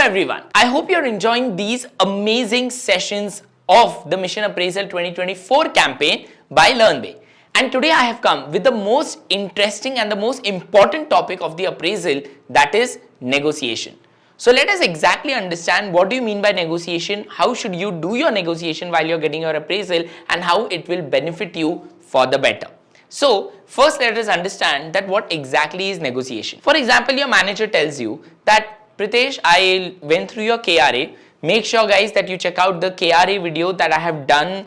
everyone. I hope you're enjoying these amazing sessions of the Mission Appraisal 2024 campaign by Learnbay. And today I have come with the most interesting and the most important topic of the appraisal, that is negotiation. So let us exactly understand what do you mean by negotiation, how should you do your negotiation while you're getting your appraisal, and how it will benefit you for the better. So first let us understand that what exactly is negotiation. For example, your manager tells you that Pritesh, I went through your KRA. Make sure guys that you check out the KRA video that I have done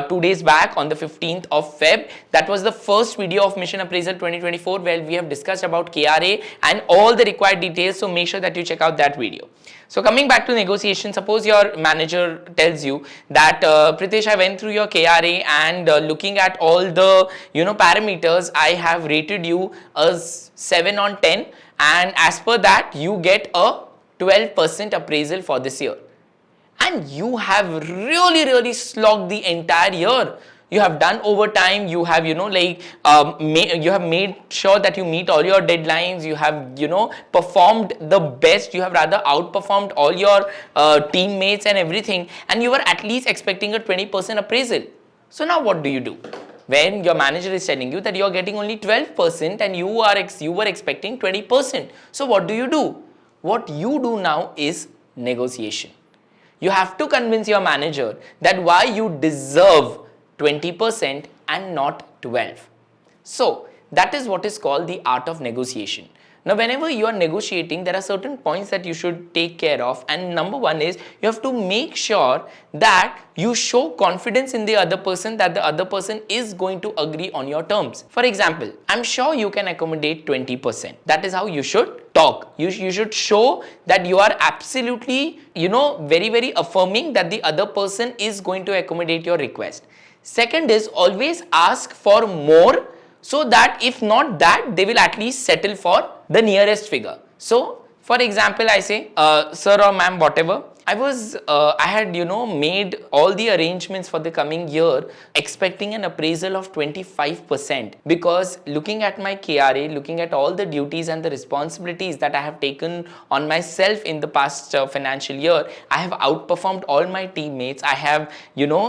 2 days back on the 15th of Feb. That was the first video of Mission Appraisal 2024 where we have discussed about KRA and all the required details. So make sure that you check out that video. So coming back to negotiation, suppose your manager tells you that Pritesh, I went through your KRA and looking at all the parameters, I have rated you as 7 on 10, and as per that you get a 12% appraisal for this year. And you have really slogged the entire year. You have done overtime, you have you have made sure that you meet all your deadlines, you have performed the best, you have rather outperformed all your teammates and everything, and you were at least expecting a 20% appraisal. So now what do you do when your manager is telling you that you are getting only 12% and you were expecting 20%? So what do you do? What you do now is negotiation. You have to convince your manager that why you deserve 20% and not 12. So that is what is called the art of negotiation. Now, whenever you are negotiating, there are certain points that you should take care of. And number one is you have to make sure that you show confidence in the other person that the other person is going to agree on your terms. For example, I'm sure you can accommodate 20%. That is how you should talk. You should show that you are absolutely, very affirming that the other person is going to accommodate your request. Second is always ask for more, so that if not that, they will at least settle for the nearest figure. So for example, I say, sir or ma'am, whatever, I had made all the arrangements for the coming year expecting an appraisal of 25%, because looking at my KRA, looking at all the duties and the responsibilities that I have taken on myself in the past financial year, I have outperformed all my teammates. I have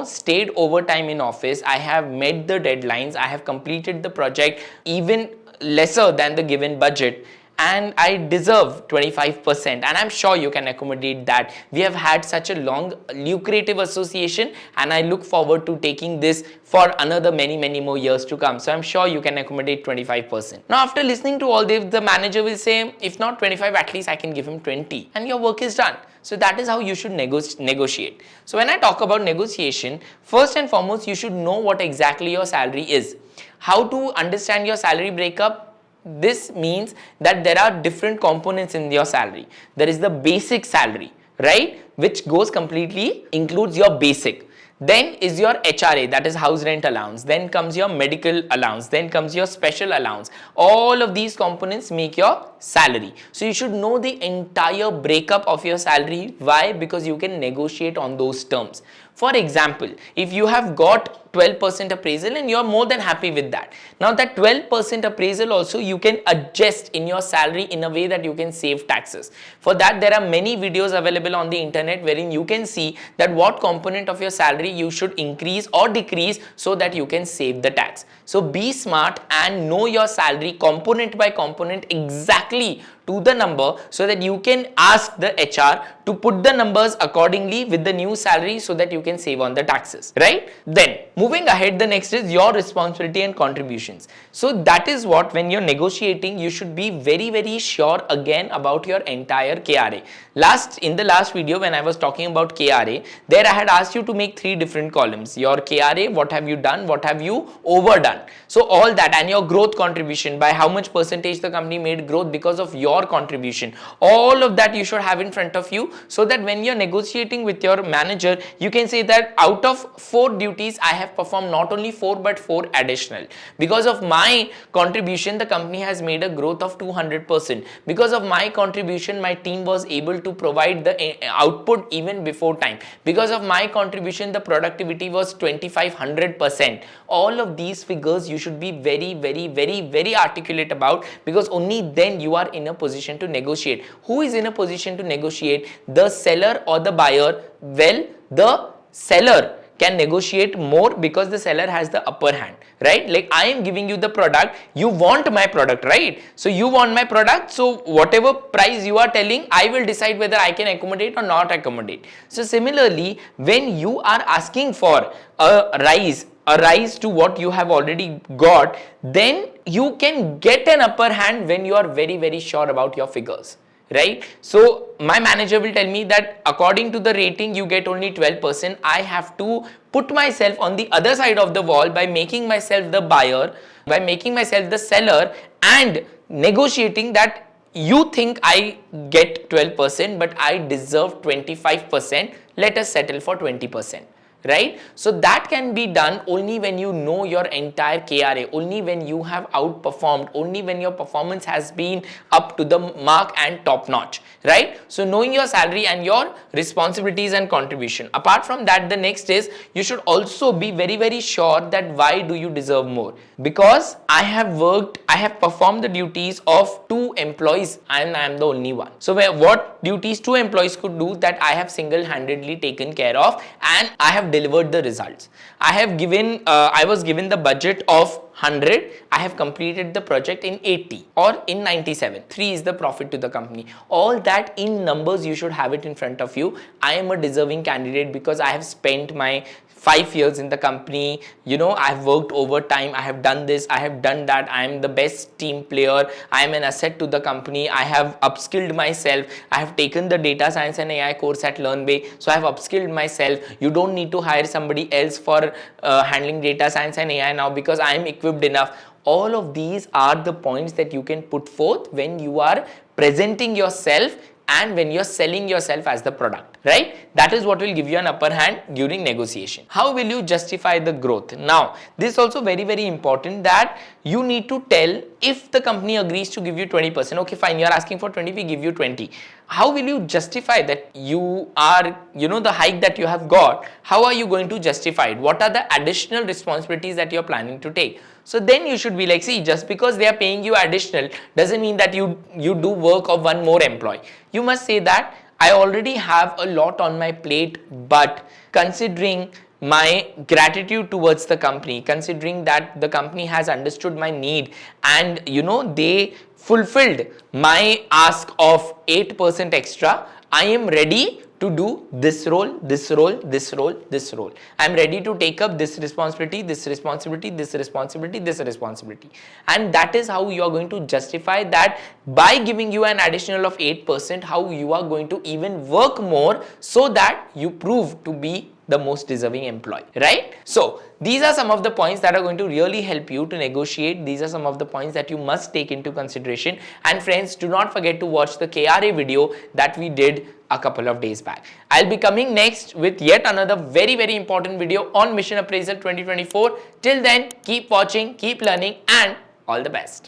stayed overtime in office, I have met the deadlines, I have completed the project even lesser than the given budget, and I deserve 25%, and I'm sure you can accommodate that. We have had such a long lucrative association, and I look forward to taking this for another many more years to come. So I'm sure you can accommodate 25%. Now after listening to all this, the manager will say, if not 25, at least I can give him 20, and your work is done. So that is how you should negotiate. So when I talk about negotiation, first and foremost, you should know what exactly your salary is. How to understand your salary breakup? This means that there are different components in your salary. There is the basic salary, right, which goes completely, includes your basic. Then is your HRA, that is house rent allowance. Then comes your medical allowance. Then comes your special allowance. All of these components make your salary. So you should know the entire breakup of your salary. Why? Because you can negotiate on those terms. For example, if you have got 12% appraisal and you are more than happy with that. Now that 12% appraisal also you can adjust in your salary in a way that you can save taxes. For that there are many videos available on the internet wherein you can see that what component of your salary you should increase or decrease so that you can save the tax. So be smart and know your salary component by component exactly to the number, so that you can ask the HR to put the numbers accordingly with the new salary so that you can save on the taxes, right? Then moving ahead, the next is your responsibility and contributions. So that is what, when you're negotiating, you should be very sure again about your entire KRA. In the last video when I was talking about KRA, there I had asked you to make 3 different columns. Your KRA, what have you done, what have you overdone. So all that, and your growth contribution, by how much percentage the company made growth because of your contribution. All of that you should have in front of you, so that when you're negotiating with your manager, you can say that out of 4 duties, I have performed not only 4 but 4 additional. Because of my contribution, the company has made a growth of 200%. Because of my contribution, my team was able to provide the output even before time. Because of my contribution, the productivity was 2500%. All of these figures you should be very articulate about, because only then you are in a position to negotiate. Who is in a position to negotiate? The seller or the buyer? Well, the seller can negotiate more because the seller has the upper hand, right? Like I am giving you the product, you want my product, right? So you want my product, so whatever price you are telling, I will decide whether I can accommodate or not accommodate. So similarly, when you are asking for a rise to what you have already got, then you can get an upper hand when you are very, very sure about your figures, right? So my manager will tell me that according to the rating you get only 12%. I have to put myself on the other side of the wall by making myself the buyer, by making myself the seller, and negotiating that you think I get 12% but I deserve 25%. Let us settle for 20%. Right? So that can be done only when you know your entire KRA, only when you have outperformed, only when your performance has been up to the mark and top notch, right? So knowing your salary and your responsibilities and contribution. Apart from that, the next is you should also be very, very sure that why do you deserve more? Because I have performed the duties of 2 employees and I am the only one. So what duties 2 employees could do, that I have single-handedly taken care of, and I have delivered the results. I was given the budget of 100. I have completed the project in 80 or in 97. 3 is the profit to the company. All that in numbers, you should have it in front of you. I am a deserving candidate because I have spent my 5 years in the company, I've worked overtime, I have done this, I have done that, I am the best team player, I am an asset to the company, I have upskilled myself, I have taken the data science and AI course at Learnbay, so I have upskilled myself. You don't need to hire somebody else for handling data science and AI now because I am equipped enough. All of these are the points that you can put forth when you are presenting yourself and when you're selling yourself as the product, right? That is what will give you an upper hand during negotiation. How will you justify the growth? Now, this is also very, very important that you need to tell if the company agrees to give you 20%. Okay, fine, you're asking for 20, we give you 20. How will you justify that you are, the hike that you have got? How are you going to justify it? What are the additional responsibilities that you're planning to take? So then you should be like, see, just because they are paying you additional doesn't mean that you do work of one more employee. You must say that I already have a lot on my plate, but considering my gratitude towards the company, considering that the company has understood my need and they fulfilled my ask of 8% extra, I am ready to do this role, this role, this role, this role. I'm ready to take up this responsibility, this responsibility, this responsibility, this responsibility. And that is how you are going to justify that by giving you an additional of 8%, how you are going to even work more so that you prove to be the most deserving employee, right? So these are some of the points that are going to really help you to negotiate. These are some of the points that you must take into consideration. And friends, do not forget to watch the KRA video that we did a couple of days back. I'll be coming next with yet another very, very important video on Mission Appraisal 2024. Till then, keep watching, keep learning, and all the best.